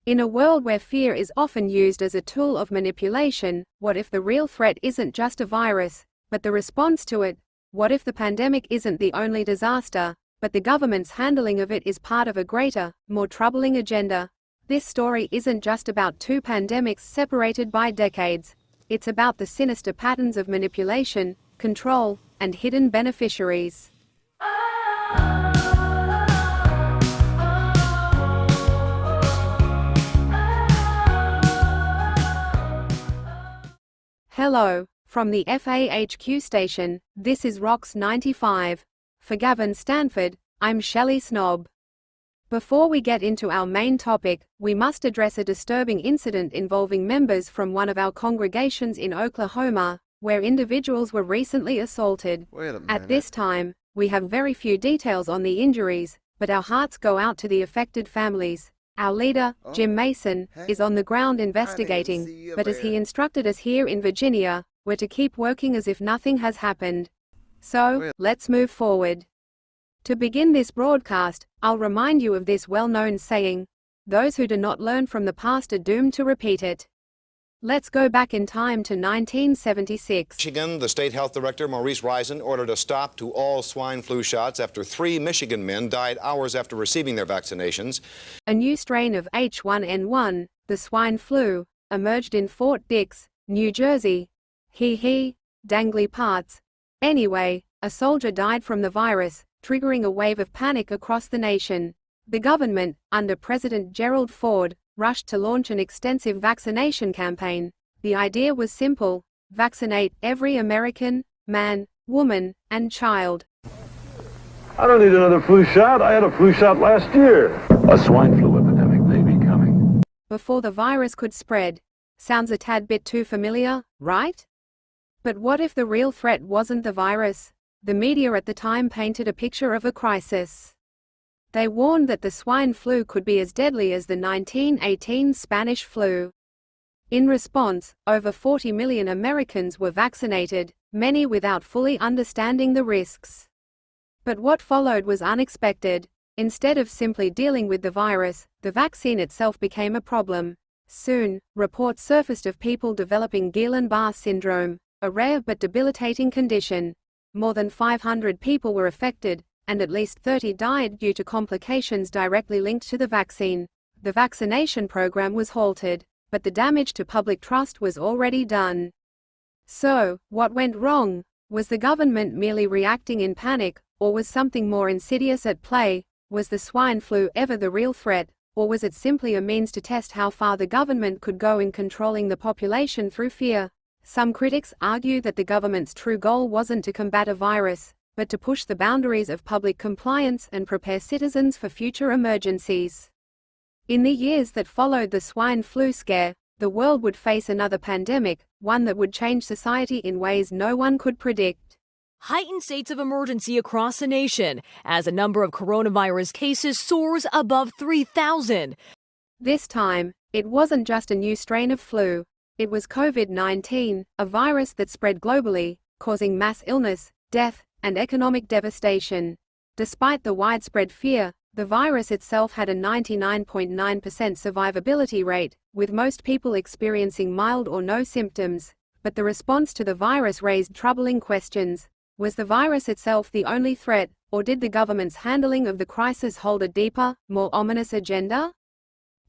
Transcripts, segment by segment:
In a world where fear is often used as a tool of manipulation, what if the real threat isn't just a virus, but the response to it? What if the pandemic isn't the only disaster, but the government's handling of it is part of a greater, more troubling agenda? This story isn't just about two pandemics separated by decades. It's about the sinister patterns of manipulation, control, and hidden beneficiaries. Hello, from the FAHQ station, this is Rocks 95. For Gavin Stanford, I'm Shelley Snob. Before we get into our main topic, we must address a disturbing incident involving members from one of our congregations in Oklahoma, where individuals were recently assaulted. At this time, we have very few details on the injuries, but our hearts go out to the affected families. Our leader, Jim Mason, is on the ground investigating, but as he instructed us here in Virginia, we're to keep working as if nothing has happened. So, let's move forward. To begin this broadcast, I'll remind you of this well-known saying: those who do not learn from the past are doomed to repeat it. Let's go back in time to 1976. Michigan, the state health director, Maurice Risen, ordered a stop to all swine flu shots after 3 Michigan men died hours after receiving their vaccinations. A new strain of H1N1, the swine flu, emerged in Fort Dix, New Jersey. Dangly parts. Anyway, a soldier died from the virus, triggering a wave of panic across the nation. The government, under President Gerald Ford, rushed to launch an extensive vaccination campaign. The idea was simple: vaccinate every American, man, woman, and child. I don't need another flu shot. I had a flu shot last year. A swine flu epidemic may be coming. Before the virus could spread. Sounds a tad bit too familiar, right? But what if the real threat wasn't the virus? The media at the time painted a picture of a crisis. They warned that the swine flu could be as deadly as the 1918 Spanish flu. In response, over 40 million Americans were vaccinated, many without fully understanding the risks. But what followed was unexpected. Instead of simply dealing with the virus, the vaccine itself became a problem. Soon, reports surfaced of people developing Guillain-Barré syndrome, a rare but debilitating condition. More than 500 people were affected, and at least 30 died due to complications directly linked to the vaccine. The vaccination program was halted, but the damage to public trust was already done. So, what went wrong? Was the government merely reacting in panic, or was something more insidious at play? Was the swine flu ever the real threat, or was it simply a means to test how far the government could go in controlling the population through fear? Some critics argue that the government's true goal wasn't to combat a virus, but to push the boundaries of public compliance and prepare citizens for future emergencies. In the years that followed the swine flu scare, the world would face another pandemic, one that would change society in ways no one could predict. Heightened states of emergency across the nation as a number of coronavirus cases soars above 3,000. This time, it wasn't just a new strain of flu. It was COVID-19, a virus that spread globally, causing mass illness, death, and economic devastation. Despite the widespread fear, the virus itself had a 99.9% survivability rate, with most people experiencing mild or no symptoms. But the response to the virus raised troubling questions. Was the virus itself the only threat, or did the government's handling of the crisis hold a deeper, more ominous agenda?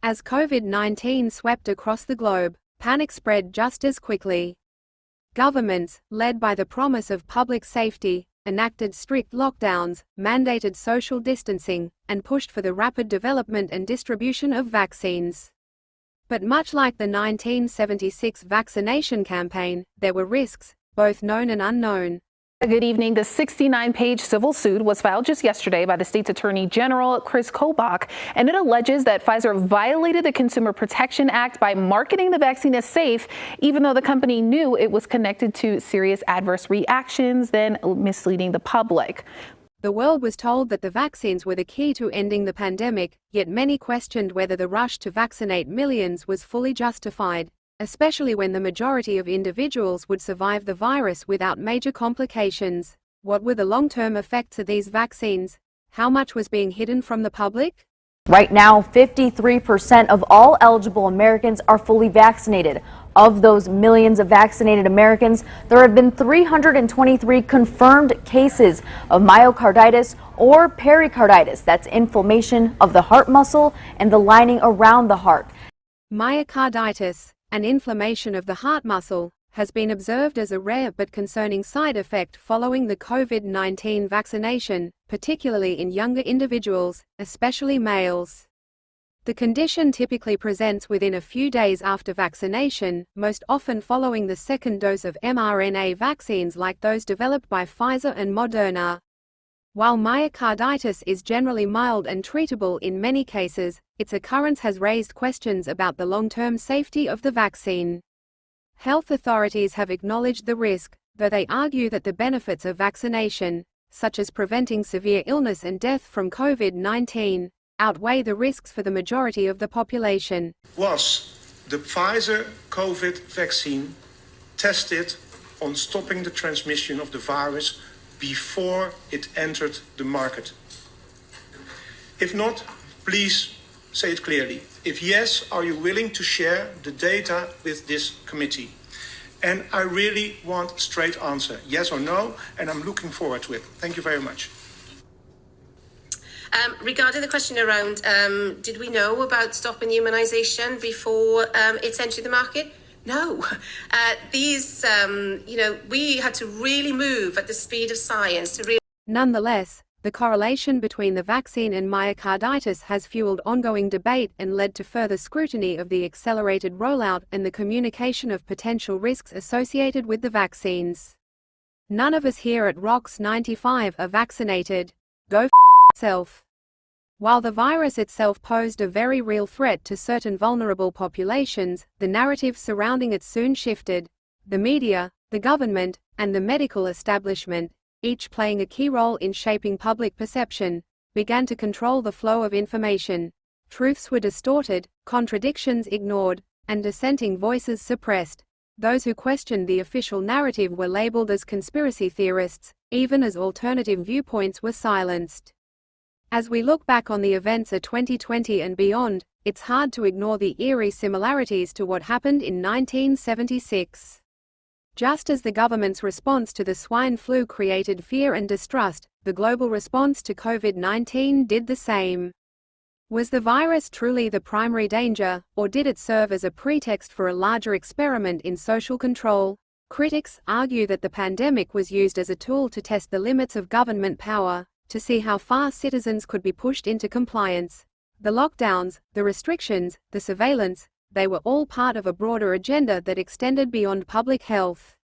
As COVID-19 swept across the globe, panic spread just as quickly. Governments, led by the promise of public safety, enacted strict lockdowns, mandated social distancing, and pushed for the rapid development and distribution of vaccines. But much like the 1976 vaccination campaign, there were risks, both known and unknown. Good evening. The 69-page civil suit was filed just yesterday by the state's Attorney General, Chris Kobach, and it alleges that Pfizer violated the Consumer Protection Act by marketing the vaccine as safe, even though the company knew it was connected to serious adverse reactions, then misleading the public. The world was told that the vaccines were the key to ending the pandemic, yet many questioned whether the rush to vaccinate millions was fully justified, especially when the majority of individuals would survive the virus without major complications. What were the long-term effects of these vaccines? How much was being hidden from the public? Right now, 53% of all eligible Americans are fully vaccinated. Of those millions of vaccinated Americans, there have been 323 confirmed cases of myocarditis or pericarditis. That's inflammation of the heart muscle and the lining around the heart. Myocarditis, an inflammation of the heart muscle, has been observed as a rare but concerning side effect following the COVID-19 vaccination, particularly in younger individuals, especially males. The condition typically presents within a few days after vaccination, most often following the second dose of mRNA vaccines like those developed by Pfizer and Moderna. While myocarditis is generally mild and treatable in many cases, its occurrence has raised questions about the long-term safety of the vaccine. Health authorities have acknowledged the risk, though they argue that the benefits of vaccination, such as preventing severe illness and death from COVID-19, outweigh the risks for the majority of the population. Was the Pfizer COVID vaccine tested on stopping the transmission of the virus before it entered the market? If not, please say it clearly. If yes, are you willing to share the data with this committee? And I really want a straight answer, yes or no, and I'm looking forward to it. Thank you very much. Regarding the question around, did we know about stopping immunisation before it's entered the market? No. We had to really move at the speed of science to really... Nonetheless, the correlation between the vaccine and myocarditis has fueled ongoing debate and led to further scrutiny of the accelerated rollout and the communication of potential risks associated with the vaccines. None of us here at Rocks 95 are vaccinated. Go f yourself. While the virus itself posed a very real threat to certain vulnerable populations, the narrative surrounding it soon shifted. The media, the government, and the medical establishment, each playing a key role in shaping public perception, began to control the flow of information. Truths were distorted, contradictions ignored, and dissenting voices suppressed. Those who questioned the official narrative were labeled as conspiracy theorists, even as alternative viewpoints were silenced. As we look back on the events of 2020 and beyond, it's hard to ignore the eerie similarities to what happened in 1976. Just as the government's response to the swine flu created fear and distrust, the global response to COVID-19 did the same. Was the virus truly the primary danger, or did it serve as a pretext for a larger experiment in social control? Critics argue that the pandemic was used as a tool to test the limits of government power, to see how far citizens could be pushed into compliance. The lockdowns, the restrictions, the surveillance, they were all part of a broader agenda that extended beyond public health.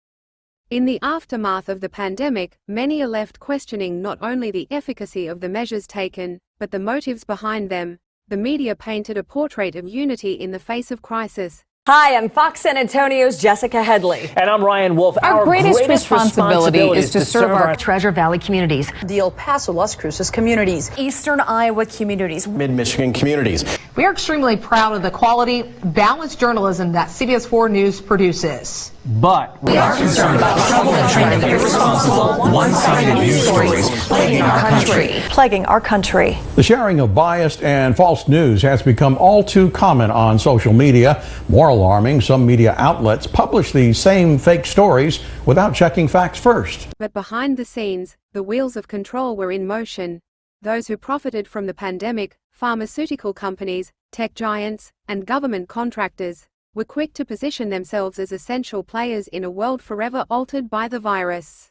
In the aftermath of the pandemic, many are left questioning not only the efficacy of the measures taken, but the motives behind them. The media painted a portrait of unity in the face of crisis. Hi, I'm Fox San Antonio's Jessica Headley. And I'm Ryan Wolf. Our greatest responsibility is to serve our Treasure Valley communities, the El Paso, Las Cruces communities, Eastern Iowa communities, Mid-Michigan communities. We are extremely proud of the quality, balanced journalism that CBS 4 News produces. But we are concerned about the trouble and trend of irresponsible, one-sided news stories plaguing our country. The sharing of biased and false news has become all too common on social media. More alarming, some media outlets publish these same fake stories without checking facts first. But behind the scenes, the wheels of control were in motion. Those who profited from the pandemic, pharmaceutical companies, tech giants, and government contractors, were quick to position themselves as essential players in a world forever altered by the virus.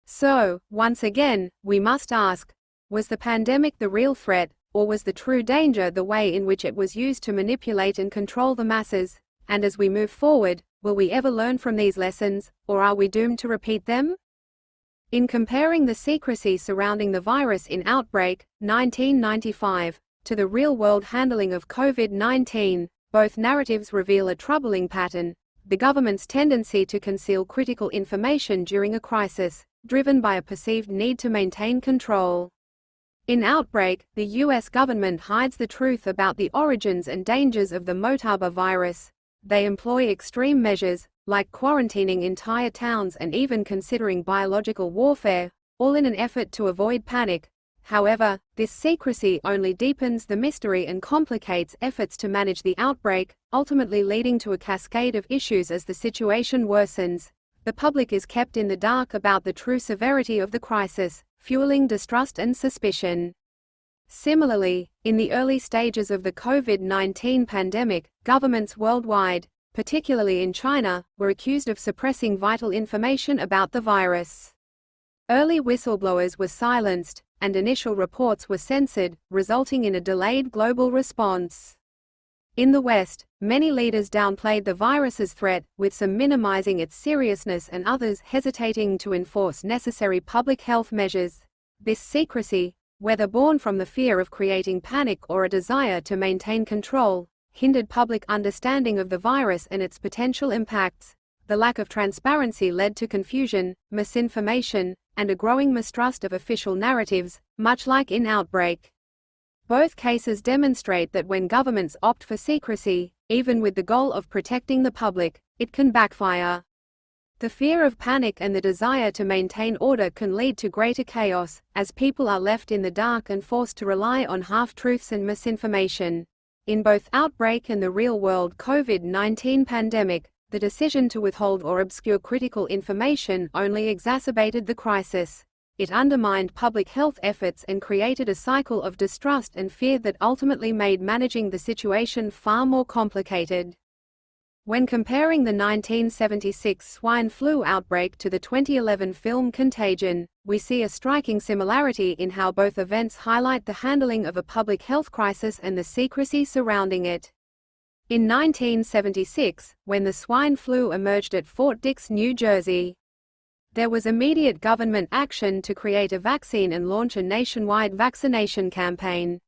So, once again, we must ask, was the pandemic the real threat, or was the true danger the way in which it was used to manipulate and control the masses? And as we move forward, will we ever learn from these lessons, or are we doomed to repeat them? In comparing the secrecy surrounding the virus in Outbreak, 1995, to the real-world handling of COVID-19, both narratives reveal a troubling pattern: the government's tendency to conceal critical information during a crisis, driven by a perceived need to maintain control. In Outbreak, the U.S. government hides the truth about the origins and dangers of the Motaba virus. They employ extreme measures, like quarantining entire towns and even considering biological warfare, all in an effort to avoid panic. However, this secrecy only deepens the mystery and complicates efforts to manage the outbreak, ultimately leading to a cascade of issues as the situation worsens. The public is kept in the dark about the true severity of the crisis, fueling distrust and suspicion. Similarly, in the early stages of the COVID-19 pandemic, governments worldwide, particularly in China, were accused of suppressing vital information about the virus. Early whistleblowers were silenced, and initial reports were censored, resulting in a delayed global response. In the West, many leaders downplayed the virus's threat, with some minimizing its seriousness and others hesitating to enforce necessary public health measures. This secrecy, whether born from the fear of creating panic or a desire to maintain control, hindered public understanding of the virus and its potential impacts. The lack of transparency led to confusion, misinformation, and a growing mistrust of official narratives, much like in Outbreak. Both cases demonstrate that when governments opt for secrecy, even with the goal of protecting the public, it can backfire. The fear of panic and the desire to maintain order can lead to greater chaos, as people are left in the dark and forced to rely on half-truths and misinformation. In both Outbreak and the real-world COVID-19 pandemic, the decision to withhold or obscure critical information only exacerbated the crisis. It undermined public health efforts and created a cycle of distrust and fear that ultimately made managing the situation far more complicated. When comparing the 1976 swine flu outbreak to the 2011 film Contagion, we see a striking similarity in how both events highlight the handling of a public health crisis and the secrecy surrounding it. In 1976, when the swine flu emerged at Fort Dix, New Jersey, there was immediate government action to create a vaccine and launch a nationwide vaccination campaign.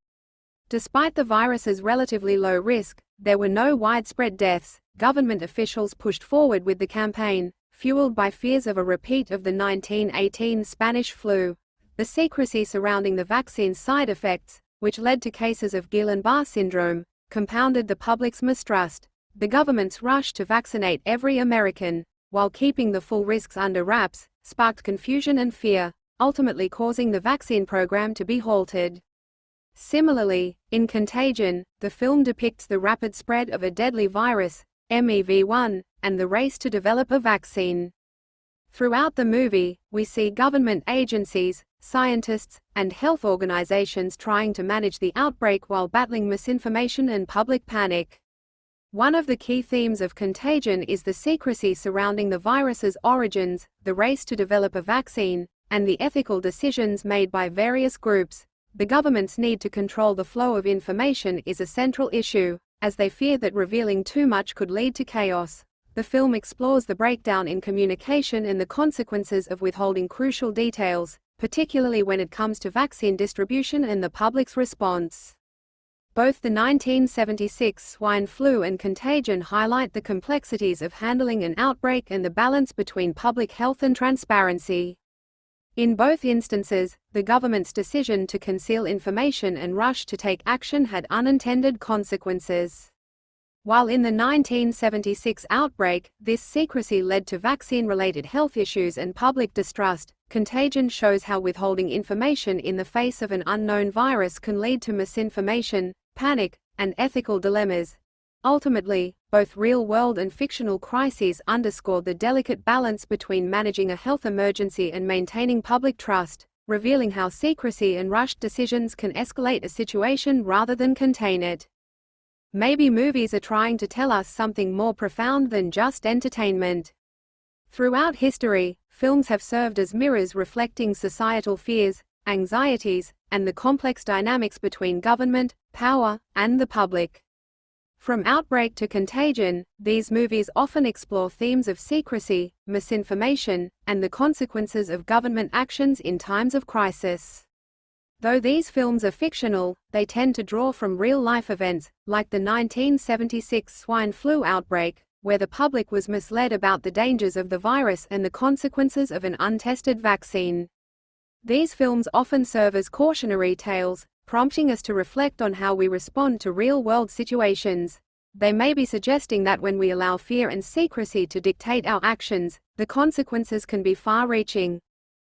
Despite the virus's relatively low risk, there were no widespread deaths. Government officials pushed forward with the campaign, fueled by fears of a repeat of the 1918 Spanish flu. The secrecy surrounding the vaccine's side effects, which led to cases of Guillain-Barré syndrome, compounded the public's mistrust. The government's rush to vaccinate every American, while keeping the full risks under wraps, sparked confusion and fear, ultimately causing the vaccine program to be halted. Similarly, in Contagion, the film depicts the rapid spread of a deadly virus, MEV-1, and the race to develop a vaccine. Throughout the movie, we see government agencies, scientists, and health organizations trying to manage the outbreak while battling misinformation and public panic. One of the key themes of Contagion is the secrecy surrounding the virus's origins, the race to develop a vaccine, and the ethical decisions made by various groups. The government's need to control the flow of information is a central issue, as they fear that revealing too much could lead to chaos. The film explores the breakdown in communication and the consequences of withholding crucial details, particularly when it comes to vaccine distribution and the public's response. Both the 1976 swine flu and Contagion highlight the complexities of handling an outbreak and the balance between public health and transparency. In both instances, the government's decision to conceal information and rush to take action had unintended consequences. While in the 1976 outbreak, this secrecy led to vaccine-related health issues and public distrust, Contagion shows how withholding information in the face of an unknown virus can lead to misinformation, panic, and ethical dilemmas. Ultimately, both real-world and fictional crises underscore the delicate balance between managing a health emergency and maintaining public trust, revealing how secrecy and rushed decisions can escalate a situation rather than contain it. Maybe movies are trying to tell us something more profound than just entertainment. Throughout history, films have served as mirrors reflecting societal fears, anxieties, and the complex dynamics between government, power, and the public. From Outbreak to Contagion, these movies often explore themes of secrecy, misinformation, and the consequences of government actions in times of crisis. Though these films are fictional, they tend to draw from real-life events, like the 1976 swine flu outbreak, where the public was misled about the dangers of the virus and the consequences of an untested vaccine. These films often serve as cautionary tales, prompting us to reflect on how we respond to real-world situations. They may be suggesting that when we allow fear and secrecy to dictate our actions, the consequences can be far-reaching.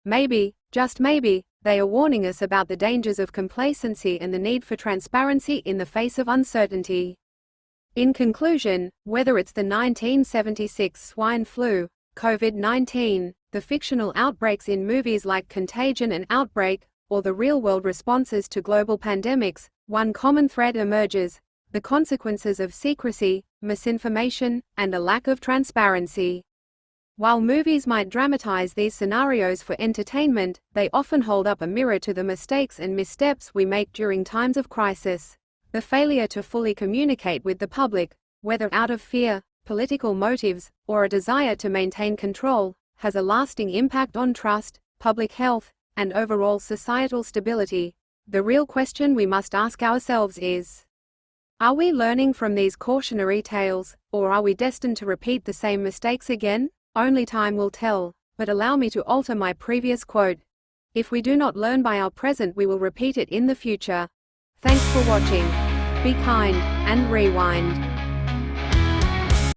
Maybe, just maybe, They are warning us about the dangers of complacency and the need for transparency in the face of uncertainty. In conclusion, whether it's the 1976 swine flu, COVID-19, the fictional outbreaks in movies like Contagion and Outbreak, or the real-world responses to global pandemics, one common thread emerges: the consequences of secrecy, misinformation, and a lack of transparency. While movies might dramatize these scenarios for entertainment, they often hold up a mirror to the mistakes and missteps we make during times of crisis. The failure to fully communicate with the public, whether out of fear, political motives, or a desire to maintain control, has a lasting impact on trust, public health, and overall societal stability. The real question we must ask ourselves is: are we learning from these cautionary tales, or are we destined to repeat the same mistakes again? Only time will tell, but allow me to alter my previous quote. If we do not learn by our present, we will repeat it in the future. Thanks for watching. Be kind, and rewind.